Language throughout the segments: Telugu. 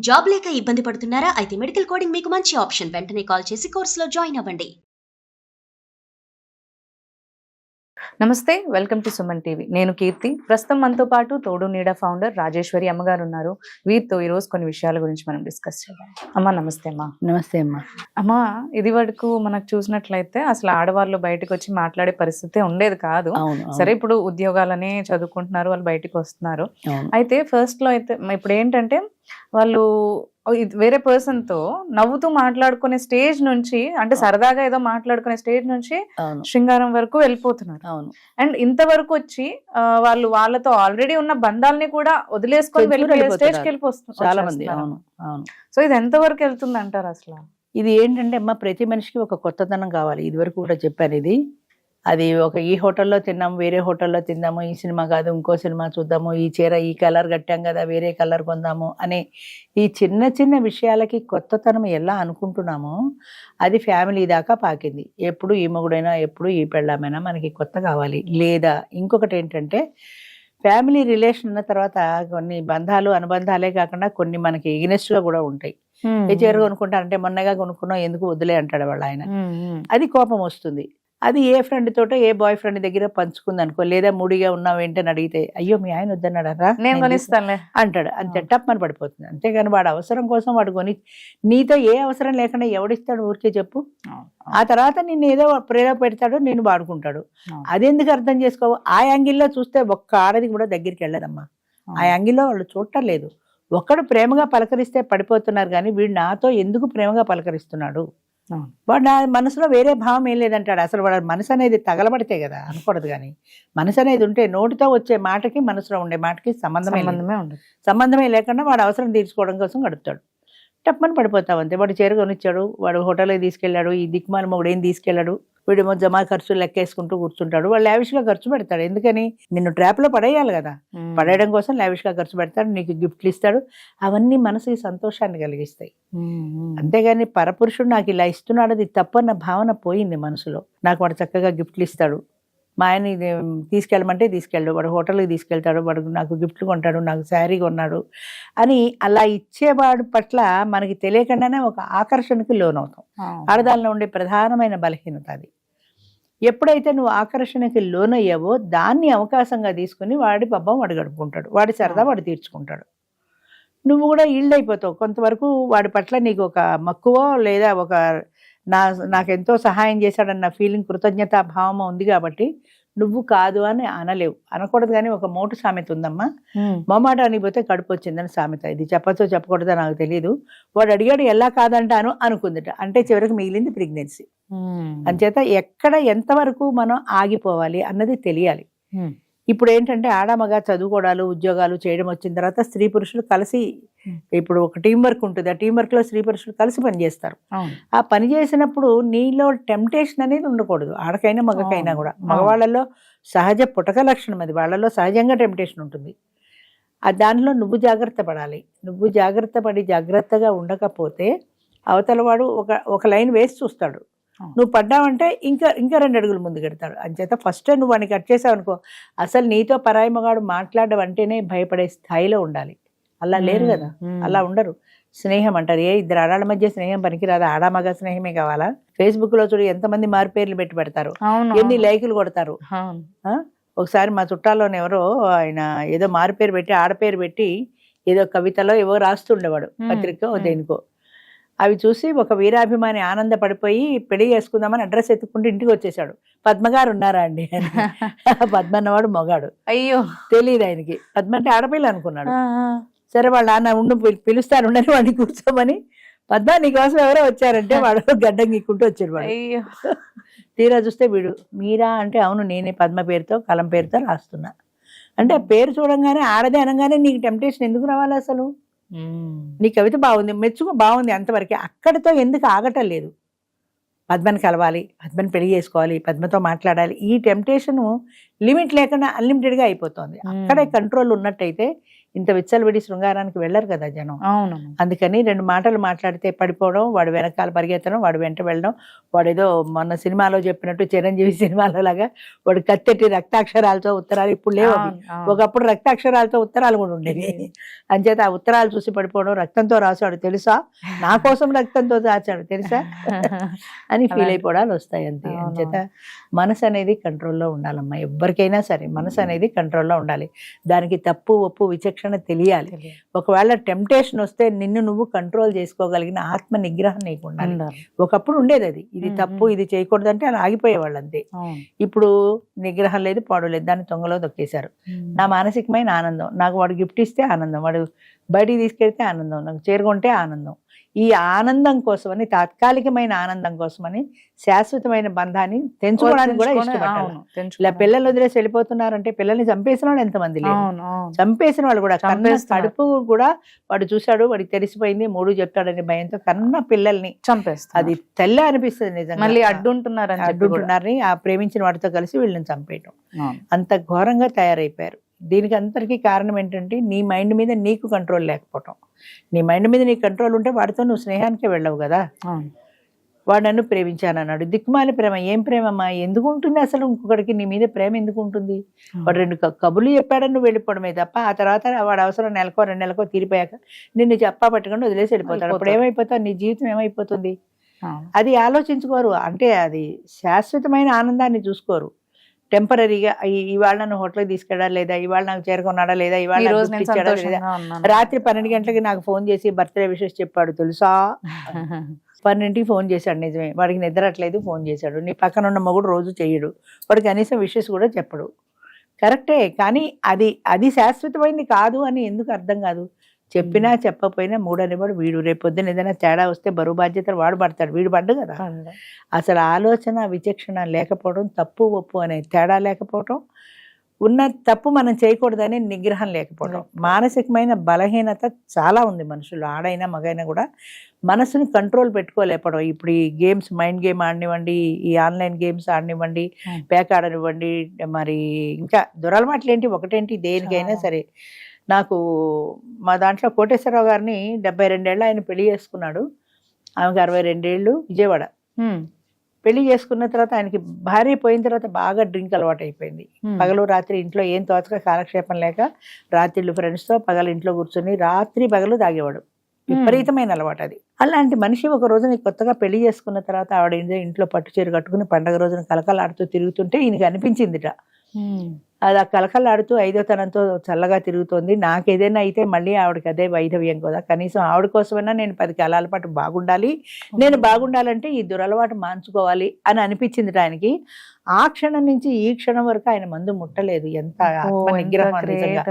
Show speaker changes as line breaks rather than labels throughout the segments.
జాబ్ లేక ఇబ్బంది పడుతున్నారా? అయితే మెడికల్ కోడింగ్ మీకు మంచి ఆప్షన్. వెంటనే కాల్ చేసి కోర్సులో జాయిన్ అవ్వండి.
నమస్తే, వెల్కమ్ టు సుమన్ టీవీ. నేను కీర్తి. ప్రస్తుతం మనతో పాటు తోడు నీడ ఫౌండర్ రాజేశ్వరి అమ్మగారు ఉన్నారు. వీరితో ఈరోజు కొన్ని విషయాల గురించి మనం డిస్కస్ చేద్దాం. అమ్మా నమస్తే. అమ్మా
నమస్తే అమ్మా.
అమ్మా, ఇది వరకు మనకు చూసినట్లయితే అసలు ఆడవాళ్ళు బయటకు వచ్చి మాట్లాడే పరిస్థితి ఉండేది కాదు. సరే, ఇప్పుడు ఉద్యోగాలని చదువుకుంటున్నారు, వాళ్ళు బయటకు వస్తున్నారు. అయితే ఫస్ట్ లో అయితే ఇప్పుడు ఏంటంటే వాళ్ళు వేరే పర్సన్ తో నవ్వుతూ మాట్లాడుకునే స్టేజ్ నుంచి, అంటే సరదాగా ఏదో మాట్లాడుకునే స్టేజ్ నుంచి శృంగారం వరకు వెళ్ళిపోతున్నారు. అండ్ ఇంతవరకు వచ్చి వాళ్ళు వాళ్ళతో ఆల్రెడీ ఉన్న బంధాలని కూడా వదిలేసుకొని వెళ్ళిపోయే స్టేజ్కి వెళ్ళిపోతున్నారు
చాలా మంది.
సో ఇది ఎంత వరకు వెళ్తుంది అంటారు అసలు?
ఇది ఏంటంటే అమ్మ, ప్రతి మనిషికి ఒక కొత్తదనం కావాలి. ఇది వరకు కూడా చెప్పాను. ఇది అది ఒక ఈ హోటల్లో తిన్నాము, వేరే హోటల్లో తిందాము, ఈ సినిమా కాదు ఇంకో సినిమా చూద్దాము, ఈ చీర ఈ కలర్ కట్టాం కదా వేరే కలర్ కొందాము అనే ఈ చిన్న చిన్న విషయాలకి కొత్తతనం ఎలా అనుకుంటున్నామో అది ఫ్యామిలీ దాకా పాకింది. ఎప్పుడు ఈ మొగుడైనా ఎప్పుడు ఈ పెళ్ళామైనా మనకి కొత్త కావాలి. లేదా ఇంకొకటి ఏంటంటే, ఫ్యామిలీ రిలేషన్ ఉన్న తర్వాత కొన్ని బంధాలు అనుబంధాలే కాకుండా కొన్ని మనకి ఎగ్నెస్ట్గా కూడా ఉంటాయి. ఏ చీర కొనుక్కుంటారంటే మొన్నగా కొనుక్కున్నాం ఎందుకు వదిలే అంటాడు వాళ్ళ ఆయన. అది కోపం వస్తుంది. అది ఏ ఫ్రెండ్ తోటో ఏ బాయ్ ఫ్రెండ్ దగ్గర పంచుకుంది అనుకో, లేదా మూడిగా ఉన్నావు ఏంటని అడిగితే అయ్యో మీ ఆయన వద్దన్నాడరా
నేను కొనిస్తానులే
అంటాడు. అంతే టప్పని పడిపోతుంది. అంతేగాని వాడు అవసరం కోసం వాడు కొని నీతో ఏ అవసరం లేకుండా ఎవడిస్తాడు ఊరికే చెప్పు. ఆ తర్వాత నిన్ను ఏదో ప్రేమ పెడతాడు, నేను వాడుకుంటాడు. అదెందుకు అర్థం చేసుకోవు? ఆ యాంగిల్లో చూస్తే ఒక్క ఆడది కూడా దగ్గరికి వెళ్ళదమ్మా. ఆ యాంగిల్లో వాళ్ళు చూడటం లేదు. ఒక్కడు ప్రేమగా పలకరిస్తే పడిపోతున్నారు, కానీ వీడు నాతో ఎందుకు ప్రేమగా పలకరిస్తున్నాడు, వాడు నా మనసులో వేరే భావం ఏం లేదంటాడు. అసలు వాడు మనసు అనేది తగలబడితే కదా అనకూడదు. కానీ మనసు అనేది ఉంటే నోటితో వచ్చే మాటకి మనసులో ఉండే మాటకి సంబంధమే లేకుండా వాడు అవసరం తీర్చుకోవడం కోసం గడుపుతాడు. టప్పని పడిపోతావు అంతే. వాడు చీర కొనిచ్చాడు, వాడు హోటల్కి తీసుకెళ్ళాడు, ఈ దిక్కుమాల మొగుడు ఏం తీసుకెళ్ళాడు, వీడేమో జమా ఖర్చులు లెక్కేసుకుంటూ కూర్చుంటాడు. వాడు లావిష్గా ఖర్చు పెడతాడు. ఎందుకని? నిన్ను ట్రాప్లో పడేయాలి కదా. పడేయడం కోసం లావిష్గా ఖర్చు పెడతాడు, నీకు గిఫ్ట్లు ఇస్తాడు. అవన్నీ మనసుకి సంతోషాన్ని కలిగిస్తాయి. అంతేగాని పరపురుషుడు నాకు ఇలా ఇస్తున్నాడు అది తప్పన్న భావన పోయింది మనసులో. నాకు వాడు చక్కగా గిఫ్ట్లు ఇస్తాడు, మా ఆయన తీసుకెళ్ళమంటే తీసుకెళ్ళడు, వాడు హోటల్కి తీసుకెళ్తాడు, వాడు నాకు గిఫ్ట్లు కొంటాడు, నాకు శారీ కొన్నాడు అని అలా ఇచ్చేవాడు పట్ల మనకి తెలియకుండానే ఒక ఆకర్షణకి లోనవుతాం. ఆడదానిలో ఉండే ప్రధానమైన బలహీనత అది. ఎప్పుడైతే నువ్వు ఆకర్షణకి లోనయ్యావో దాన్ని అవకాశంగా తీసుకుని వాడి పబ్బం వాడు గడుపుకుంటాడు, వాడి సరదా వాడు తీర్చుకుంటాడు. నువ్వు కూడా ఈల్డ్ అయిపోతావు కొంతవరకు. వాడి పట్ల నీకు ఒక మక్కువ లేదా ఒక నాకెంతో సహాయం చేశాడన్న ఫీలింగ్, కృతజ్ఞతా భావం ఉంది కాబట్టి నువ్వు కాదు అని అనలేవు. అనకూడదు. కానీ ఒక మోటు సామెత ఉందమ్మా, మొమాట అనిపోతే కడుపు వచ్చిందని సామెత. ఇది చెప్పచ్చో చెప్పకూడదో నాకు తెలియదు. వాడు అడిగాడు ఎలా కాదంటాను అనుకుందిట, అంటే చివరికి మిగిలింది ప్రెగ్నెన్సీ. అంచేత ఎక్కడ ఎంతవరకు మనం ఆగిపోవాలి అన్నది తెలియాలి. ఇప్పుడు ఏంటంటే ఆడమగా చదువుకోవడాలు ఉద్యోగాలు చేయడం వచ్చిన తర్వాత స్త్రీ పురుషులు కలిసి, ఇప్పుడు ఒక టీం వర్క్ ఉంటుంది, ఆ టీం వర్క్ లో స్త్రీ పురుషులు కలిసి పనిచేస్తారు. ఆ పని చేసినప్పుడు నీలో టెంప్టేషన్ అనేది ఉండకూడదు. ఆడకైనా మగకైనా కూడా. మగవాళ్ళలో సహజ పుటక లక్షణం అది, వాళ్ళలో సహజంగా టెంప్టేషన్ ఉంటుంది. దానిలో నువ్వు జాగ్రత్త పడాలి. నువ్వు జాగ్రత్త పడి జాగ్రత్తగా ఉండకపోతే అవతల వాడు ఒక లైన్ వేసి చూస్తాడు. నువ్వు పడ్డావంటే ఇంకా 2 అడుగులు ముందు కడతాడు. అంచేత ఫస్ట్ నువ్వు వాడిని కట్ చేసావు అనుకో, అసలు నీతో పరాయి మగాడు మాట్లాడడం అంటేనే భయపడే స్థాయిలో ఉండాలి. అలా లేరు కదా, అలా ఉండరు. స్నేహం అంటారు, ఏ ఇద్దరు ఆడాళ్ళ మధ్య స్నేహం పనికిరాదు, ఆడామగ స్నేహమే కావాలా? ఫేస్బుక్ లో చూడు ఎంతమంది మారు పేర్లు పెట్టి పెడతారు, ఎన్ని లైకులు కొడతారు. ఒకసారి మా చుట్టాల్లోనే ఎవరో ఆయన ఏదో మారు పేరు పెట్టి ఆడపేరు పెట్టి ఏదో కవితలో ఏవో రాస్తుండేవాడు, పత్రిక దేనికో. అవి చూసి ఒక వీరాభిమాని ఆనందపడిపోయి పెళ్లి చేసుకుందామని అడ్రస్ ఎత్తుకుంటూ ఇంటికి వచ్చేసాడు. పద్మగారు ఉన్నారా అండి? పద్మ అన్నవాడు మొగాడు. అయ్యో తెలియదు ఆయనకి. పద్మ అంటే ఆడపిల్ల అనుకున్నాడు. సరే వాళ్ళ నాన్న ఉండు పిలుస్తారు ఉండని వాడిని కూర్చోమని, పద్మ నీకోసం ఎవరో వచ్చారంటే వాడు గడ్డం గీక్కుంటూ వచ్చాడు వాడు. తీరా చూస్తే వీడు మీరా అంటే అవును నేనే, పద్మ పేరుతో కలం పేరుతో రాస్తున్నా అంటే. పేరు చూడంగానే ఆడదే అనగానే నీకు టెంప్టేషన్ ఎందుకు రావాలి అసలు? నీ కవిత బాగుంది, మెచ్చుకో, బాగుంది, అంతవరకే. అక్కడితో ఎందుకు ఆగటం లేదు? పద్మని కలవాలి, పద్మని పెళ్లి చేసుకోవాలి, పద్మతో మాట్లాడాలి. ఈ టెంప్టేషన్ లిమిట్ లేకుండా అన్లిమిటెడ్గా అయిపోతుంది. అక్కడే కంట్రోల్ ఉన్నట్టయితే ఇంత విచ్చలవిడి శృంగారానికి వెళ్ళరు కదా జనం.
అవును.
అందుకని 2 మాటలు మాట్లాడితే పడిపోవడం, వాడు వెనకాల పరిగెత్తడం, వాడు వెంట వెళ్ళడం, వాడేదో మొన్న సినిమాలో చెప్పినట్టు చిరంజీవి సినిమాలో లాగా వాడు కత్తెట్టి రక్తాక్షరాలతో ఉత్తరాలు, ఇప్పుడు లేవు అవి. ఒకప్పుడు రక్తాక్షరాలతో ఉత్తరాలు కూడా ఉండేవి. అంచేత ఆ ఉత్తరాలు చూసి పడిపోవడం, రక్తంతో రాశాడు తెలుసా, నా కోసం రక్తంతో రాశాడు తెలుసా అని ఫీల్ అయిపోవడాలు వస్తాయి అంతే. అంచేత మనసు అనేది కంట్రోల్లో ఉండాలమ్మా, ఎవరికైనా సరే మనసు అనేది కంట్రోల్లో ఉండాలి. దానికి తప్పు ఒప్పు విచక్షణ తెలియాలి. ఒకవేళ టెంప్టేషన్ వస్తే నిన్ను నువ్వు కంట్రోల్ చేసుకోగలిగిన ఆత్మ నిగ్రహం నీకు ఉండాలి. ఒకప్పుడు ఉండేది అది, ఇది తప్పు ఇది చేయకూడదు అంటే అలా ఆగిపోయేవాళ్ళు అంతే. ఇప్పుడు నిగ్రహం లేదు, పాడు లేదు, దాన్ని తొంగలో దొక్కేశారు. నా మానసికమైన ఆనందం, నాకు వాడు గిఫ్ట్ ఇస్తే ఆనందం, వాడు బయటికి తీసుకెళ్తే ఆనందం, నాకు చేరుకుంటే ఆనందం. ఈ ఆనందం కోసమని, తాత్కాలికమైన ఆనందం కోసమని శాశ్వతమైన బంధాన్ని తెంచుకోవడానికి కూడా ఇష్టపడతాను. ఇలా పిల్లలు వదిలేసి వెళ్ళిపోతున్నారంటే పిల్లల్ని చంపేసిన వాళ్ళు ఎంతమంది లేరు, చంపేసిన వాళ్ళు కూడా. కన్న కడుపు కూడా వాడు చూశాడు, వాడికి తెలిసిపోయింది, 3 చెప్తాడనే భయంతో కన్న పిల్లల్ని చంపేస్తారు. అది తల్లి అనిపిస్తుంది నిజంగా. మళ్ళీ అడ్డుంటున్నారని ఆ ప్రేమించిన వాడితో కలిసి వీళ్ళని చంపేయటం, అంత ఘోరంగా తయారైపోయారు. దీనికి అంతటికీ కారణం ఏంటంటే నీ మైండ్ మీద నీకు కంట్రోల్ లేకపోవటం. నీ మైండ్ మీద నీకు కంట్రోల్ ఉంటే వాడితో నువ్వు స్నేహానికే వెళ్ళవు కదా. వాడు నన్ను ప్రేమించానన్నాడు, దిక్కుమాలి ప్రేమ. ఏం ప్రేమమ్మా, ఎందుకు ఉంటుంది అసలు? ఇంకొకరికి నీ మీద ప్రేమ ఎందుకు ఉంటుంది? వాడు 2 కబుర్లు చెప్పాడని నువ్వు వెళ్ళిపోవడమే తప్ప ఆ తర్వాత వాడు అవసరం నెలకో 2 నెలకో తీరిపోయాక నిన్ను చెప్పా పట్టుకొని వదిలేసి వెళ్ళిపోతాడు. అప్పుడు ఏమైపోతావు, నీ జీవితం ఏమైపోతుంది? అది ఆలోచించుకోరు. అంటే అది శాశ్వతమైన ఆనందాన్ని చూసుకోరు, టెంపరీగా. ఇవాళ నన్ను హోటల్కి తీసుకెళ్ళాలి లేదా, ఇవాళ నాకు చేరుకున్నాడా లేదా, ఇవాళ ఇచ్చాడా లేదా. రాత్రి 12 గంటలకి నాకు ఫోన్ చేసి బర్త్డే విషెస్ చెప్పాడు తెలుసా. 12ంటికి ఫోన్ చేశాడు, నిజమే, వాడికి నిద్రట్లేదు, ఫోన్ చేశాడు. నీ పక్కన ఉన్న మొగుడు రోజు చెయ్యడు, వాడు కనీసం విషెస్ కూడా చెప్పడు. కరెక్టే, కానీ అది శాశ్వతమైంది కాదు అని ఎందుకు అర్థం కాదు? చెప్పినా చెప్పకపోయినా 3 అనేవాడు వీడు. రేపు పొద్దున ఏదైనా తేడా వస్తే బరువు బాధ్యతలు వాడు పడతాడు, వీడు పడ్డు కదా. అసలు ఆలోచన విచక్షణ లేకపోవడం, తప్పు ఒప్పు అనే తేడా లేకపోవడం, ఉన్న తప్పు మనం చేయకూడదనే నిగ్రహం లేకపోవడం, మానసికమైన బలహీనత చాలా ఉంది మనుషులు, ఆడైనా మగైనా కూడా మనసుని కంట్రోల్ పెట్టుకోలేకపోవడం. ఇప్పుడు ఈ గేమ్స్, మైండ్ గేమ్ ఆడనివ్వండి, ఈ ఆన్లైన్ గేమ్స్ ఆడనివ్వండి, పేక ఆడనివ్వండి, మరి ఇంకా దురలవాట్లు ఏంటి, ఒకటేంటి, దేనికైనా సరే. నాకు మా దాంట్లో కోటేశ్వరరావు గారిని 72 ఏళ్ళు ఆయన పెళ్లి చేసుకున్నాడు, ఆమెకు 62 ఏళ్ళు, విజయవాడ. పెళ్లి చేసుకున్న తర్వాత ఆయనకి భార్య పోయిన తర్వాత బాగా డ్రింక్ అలవాటు అయిపోయింది. పగలు రాత్రి ఇంట్లో ఏం తోచక కాలక్షేపం లేక రాత్రిళ్ళు ఫ్రెండ్స్తో పగలు ఇంట్లో కూర్చొని రాత్రి పగలు తాగేవాడు. విపరీతమైన అలవాటు అది. అలాంటి మనిషి ఒక రోజున కొత్తగా పెళ్లి చేసుకున్న తర్వాత ఆవిడ ఇంట్లో పట్టు చీర కట్టుకుని పండగ రోజున కలకలాడుతూ తిరుగుతుంటే ఈయనకి అనిపించిందిట, అది ఆ కలకలాడుతూ ఐదోతనంతో చల్లగా తిరుగుతోంది, నాకేదైనా అయితే మళ్ళీ ఆవిడకి అదే వైధవ్యం కదా, కనీసం ఆవిడ కోసమైనా నేను 10 కాలాల పాటు బాగుండాలి, నేను బాగుండాలంటే ఈ దురలవాటు మాన్చుకోవాలి అని అనిపించింది ఆయనకి. ఆ క్షణం నుంచి ఈ క్షణం వరకు ఆయన మందు ముట్టలేదు. ఎంత ఆత్మ నిగ్రహం నిజంగా.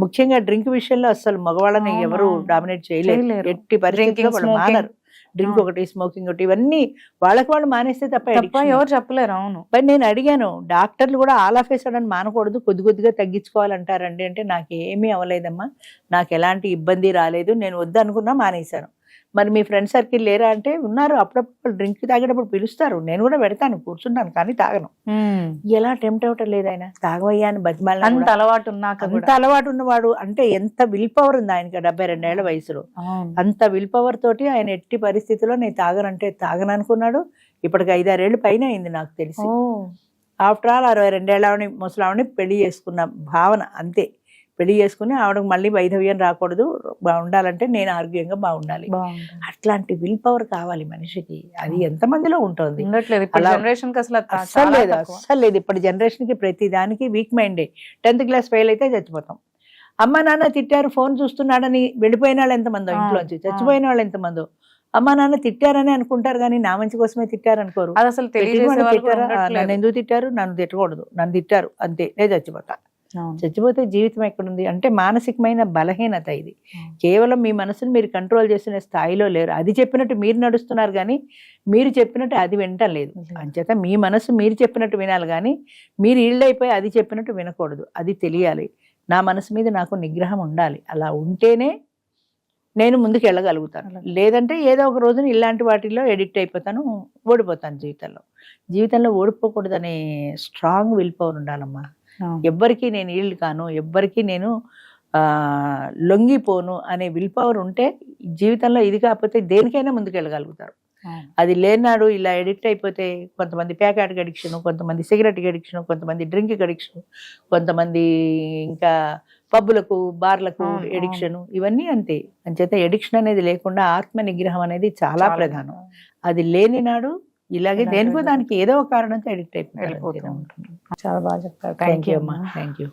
ముఖ్యంగా డ్రింక్ విషయంలో అసలు మగవాళ్ళని ఎవరు డామినేట్ చేయలేరు, ఎట్టి పరిస్థితుల్లో వాళ్ళు మానరు. డ్రింక్ ఒకటి, స్మోకింగ్ ఒకటి, ఇవన్నీ వాళ్ళకి వాళ్ళు మానేస్తే తప్ప ఎవరు చెప్పలేరు. అవును, బట్ నేను అడిగాను, డాక్టర్లు కూడా ఆల్ ఆఫ్ ఏ సడన్ మానకూడదు, కొద్ది కొద్దిగా తగ్గించుకోవాలంటారండి అంటే నాకేమీ అవ్వలేదమ్మా, నాకు ఎలాంటి ఇబ్బంది రాలేదు, నేను వద్దనుకున్నా మానేశాను. మరి మీ ఫ్రెండ్ సర్కిల్ లేరా అంటే ఉన్నారు, అప్పుడప్పుడు డ్రింక్ తాగేటప్పుడు పిలుస్తారు, నేను కూడా పెడతాను, కూర్చున్నాను, కానీ తాగను. ఎలా టెంప్ట్ అవటం లేదు ఆయన, తాగవయ్యా అని బతిమాలి. అంత అలవాటు ఉన్నవాడు అంటే ఎంత విల్ పవర్ ఉంది ఆయనకి 72 ఏళ్ల వయసులో. అంత విల్ పవర్ తోటి ఆయన ఎట్టి పరిస్థితుల్లో నేను తాగనంటే తాగను అనుకున్నాడు. ఇప్పటికి 5-6 ఏళ్ళు పైన అయింది నాకు తెలిసి. ఆఫ్టర్ ఆల్ 62 ఏళ్ళని ముసలావిని పెళ్లి చేసుకున్న భావన అంతే. పెళ్లి చేసుకుని ఆవిడకు మళ్ళీ వైధవ్యం రాకూడదు, బాగుండాలంటే నేను ఆరోగ్యంగా బాగుండాలి. అట్లాంటి విల్ పవర్ కావాలి మనిషికి. అది ఎంత మందిలో ఉంటుంది, అస్సలు లేదు. ఇప్పటి జనరేషన్ కి ప్రతి దానికి వీక్ మైండే. 10th క్లాస్ ఫెయిల్ అయితే చచ్చిపోతాం. అమ్మ నాన్న తిట్టారు, ఫోన్ చూస్తున్నాడని వెళ్ళిపోయిన వాళ్ళు ఎంతమందో, ఇంట్లోంచి చచ్చిపోయిన వాళ్ళు ఎంతమందో. అమ్మ నాన్న తిట్టారని అనుకుంటారు కానీ నా మంచి కోసమే తిట్టారు అనుకోరు. అది అసలు నన్ను ఎందుకు తిట్టారు, నన్ను తిట్టకూడదు, నన్ను తిట్టారు అంతే, నేను చచ్చిపోతా. చచ్చిపోతే జీవితం ఎక్కడుంది అంటే మానసికమైన బలహీనత ఇది. కేవలం మీ మనసును మీరు కంట్రోల్ చేసిన స్థాయిలో లేరు. అది చెప్పినట్టు మీరు నడుస్తున్నారు కానీ మీరు చెప్పినట్టు అది వినటం లేదు. అంచేత మీ మనసు మీరు చెప్పినట్టు వినాలి కానీ మీరు ఈల్డ్ అయిపోయి అది చెప్పినట్టు వినకూడదు. అది తెలియాలి. నా మనసు మీద నాకు నిగ్రహం ఉండాలి. అలా ఉంటేనే నేను ముందుకు వెళ్ళగలుగుతాను. లేదంటే ఏదో ఒక రోజున ఇలాంటి వాటిల్లో ఎడిక్ట్ అయిపోతాను, ఓడిపోతాను. జీవితంలో ఓడిపోకూడదనే స్ట్రాంగ్ విల్ పవర్ ఉండాలమ్మా. ఎవ్వరికి నేను ఈల్డ్ కాను, ఎవ్వరికి నేను లొంగిపోను అనే విల్ పవర్ ఉంటే జీవితంలో ఇది కాకపోతే దేనికైనా ముందుకెళ్ళగలుగుతారు. అది లేనాడు ఇలా ఎడిక్ట్ అయిపోతే కొంతమంది ప్యాకెట్కి అడిక్షన్, కొంతమంది సిగరెట్కి అడిక్షన్, కొంతమంది డ్రింక్కి అడిక్షన్, కొంతమంది ఇంకా పబ్బులకు బార్లకు ఎడిక్షన్, ఇవన్నీ అంతే. అంచేత ఎడిక్షన్ అనేది లేకుండా ఆత్మ నిగ్రహం అనేది చాలా ప్రధానం. అది లేని నాడు ఇలాగే దేనికో దానికి ఏదో ఒక కారణంతో ఎడిక్ట్ అయిపోతారు.
చాలా బాగా చెప్తారు.
థ్యాంక్ యూ అమ్మా. Thank you.